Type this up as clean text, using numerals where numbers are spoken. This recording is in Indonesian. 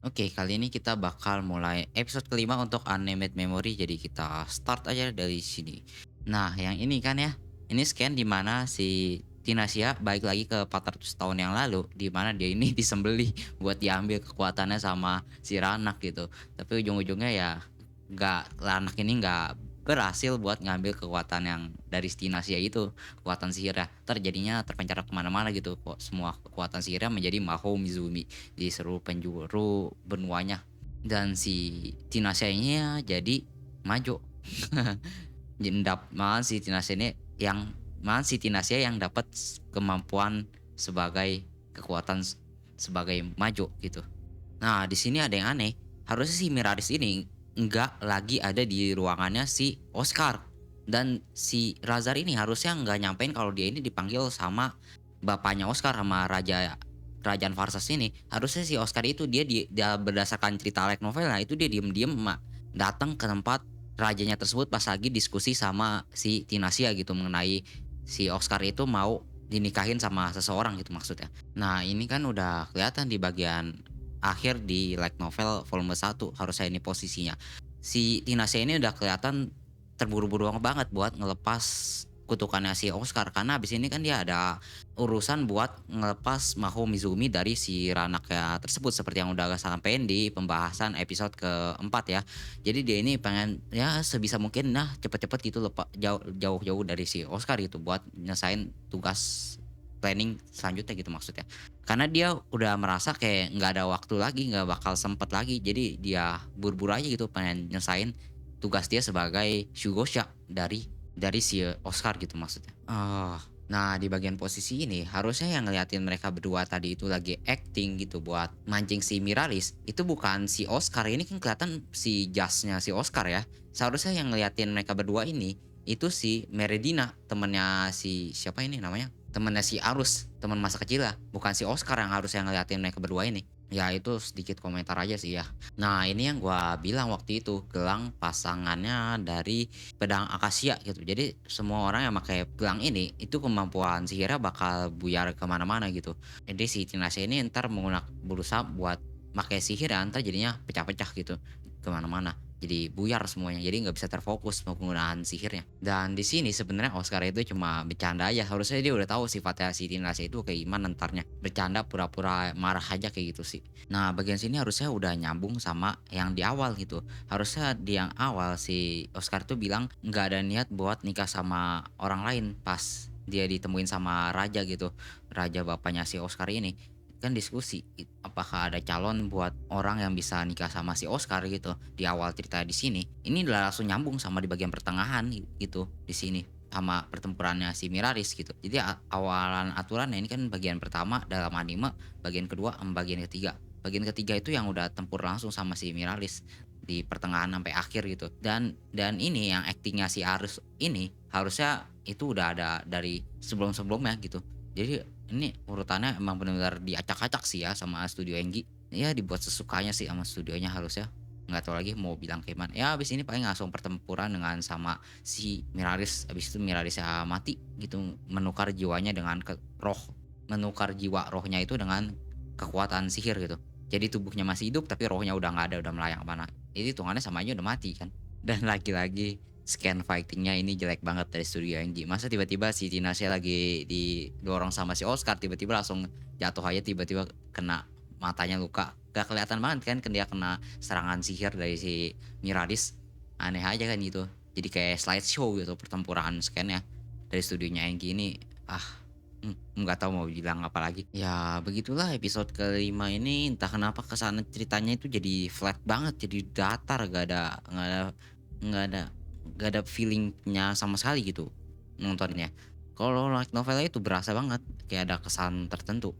Oke, kali ini kita bakal mulai episode kelima untuk Unnamed Memory. Jadi kita start aja dari sini. Nah, yang ini kan ya, ini scan di mana si Tinasia balik lagi ke 400 tahun yang lalu, di mana dia ini disembelih buat diambil kekuatannya sama si Ranak gitu. Tapi ujung-ujungnya ya nggak, Ranak ini nggak berhasil buat ngambil kekuatan yang dari si Tinasia itu, kekuatan sihirnya. Terjadinya terpencar kemana-mana gitu kok, semua kekuatan sihirnya menjadi Maho Mizumi di seluruh penjuru benuanya, dan si Tinasia ini ya jadi maju. Jendap malah si Tinasia ini yang malah si Tinasia yang dapat kemampuan sebagai kekuatan sebagai maju gitu. Nah, di sini ada yang aneh. Harusnya si Miraris ini nggak lagi ada di ruangannya si Oscar. Dan si Razar ini harusnya nggak nyampein kalau dia ini dipanggil sama bapaknya Oscar, sama Kerajaan Varsas ini. Harusnya si Oscar itu dia berdasarkan cerita light novelnya itu dia diem-diem datang ke tempat rajanya tersebut pas lagi diskusi sama si Tinasia gitu mengenai si Oscar itu mau dinikahin sama seseorang gitu maksudnya. Nah, ini kan udah kelihatan di bagian akhir di light novel volume 1 harusnya ini posisinya. Si Tinasia ini udah kelihatan terburu-buru banget buat ngelepas kutukannya si Oscar, karena abis ini kan dia ada urusan buat ngelepas Maho Mizumi dari si Ranaknya tersebut seperti yang udah sampein di pembahasan episode keempat ya. Jadi dia ini pengen ya sebisa mungkin nah cepet-cepet gitu lepas jauh-jauh dari si Oscar gitu buat nyesain tugas planning selanjutnya gitu maksudnya. Karena dia udah merasa kayak nggak ada waktu lagi, nggak bakal sempet lagi. Jadi dia buru-buru aja gitu pengen nyesain tugas dia sebagai Shugosha dari si Oscar gitu maksudnya. Oh, nah di bagian posisi ini harusnya yang ngeliatin mereka berdua tadi itu lagi acting gitu buat mancing si Miralis. Itu bukan si Oscar, ini kan kelihatan si jasnya si Oscar ya. Seharusnya yang ngeliatin mereka berdua ini itu si Meredina, temennya si siapa ini namanya? Temennya si Arus, teman masa kecil lah. Bukan si Oscar yang harusnya ngeliatin mereka berdua ini. Ya itu sedikit komentar aja sih ya. Nah ini yang gua bilang waktu itu, gelang pasangannya dari pedang akasia gitu. Jadi semua orang yang pakai gelang ini itu kemampuan sihirnya bakal buyar kemana-mana gitu. Jadi si Tinashe ini ntar berusaha buat pakai sihir ya, ntar jadinya pecah-pecah gitu kemana-mana. Jadi buyar semuanya, jadi nggak bisa terfokus penggunaan sihirnya. Dan di sini sebenarnya Oscar itu cuma bercanda aja. Harusnya dia udah tahu sifatnya si Tinashe itu kayak gimana entarnya. Bercanda pura-pura marah aja kayak gitu sih. Nah bagian sini harusnya udah nyambung sama yang di awal gitu. Harusnya di yang awal si Oscar tuh bilang nggak ada niat buat nikah sama orang lain pas dia ditemuin sama raja gitu, raja bapaknya si Oscar ini. Kan diskusi apakah ada calon buat orang yang bisa nikah sama si Oscar gitu di awal cerita di sini. Ini udah langsung nyambung sama di bagian pertengahan gitu di sini sama pertempurannya si Miraris gitu. Jadi awalan aturannya ini kan bagian pertama dalam anime, bagian kedua sama bagian ketiga. Bagian ketiga itu yang udah tempur langsung sama si Miralis di pertengahan sampai akhir gitu. Dan ini yang aktingnya si Arus ini harusnya itu udah ada dari sebelum-sebelumnya gitu. Jadi ini urutannya emang benar-benar diacak-acak sih ya sama studio Engi. Ya dibuat sesukanya sih sama studionya harusnya. Nggak tahu lagi mau bilang kayak gimana. Ya abis ini paling langsung pertempuran dengan sama si Miraris. Abis itu Mirarisnya mati gitu. Menukar jiwanya dengan menukar jiwa rohnya itu dengan kekuatan sihir gitu. Jadi tubuhnya masih hidup tapi rohnya udah nggak ada, udah melayang mana. Jadi hitungannya sama aja udah mati kan. Dan lagi-lagi scan fightingnya ini jelek banget dari studio NG. Masa tiba-tiba si Tinashe lagi didorong sama si Oscar tiba-tiba langsung jatuh aja, tiba-tiba kena matanya luka. Gak kelihatan banget kan dia kena serangan sihir dari si Miradis. Aneh aja kan gitu. Jadi kayak slideshow gitu pertempuran scan-nya dari studionya NG ini. Ah, nggak tahu mau bilang apa lagi. Ya begitulah episode kelima ini, entah kenapa kesana ceritanya itu jadi flat banget, jadi datar, nggak ada nggak ada feelingnya sama sekali gitu nontonnya. Kalau light novelnya itu berasa banget kayak ada kesan tertentu.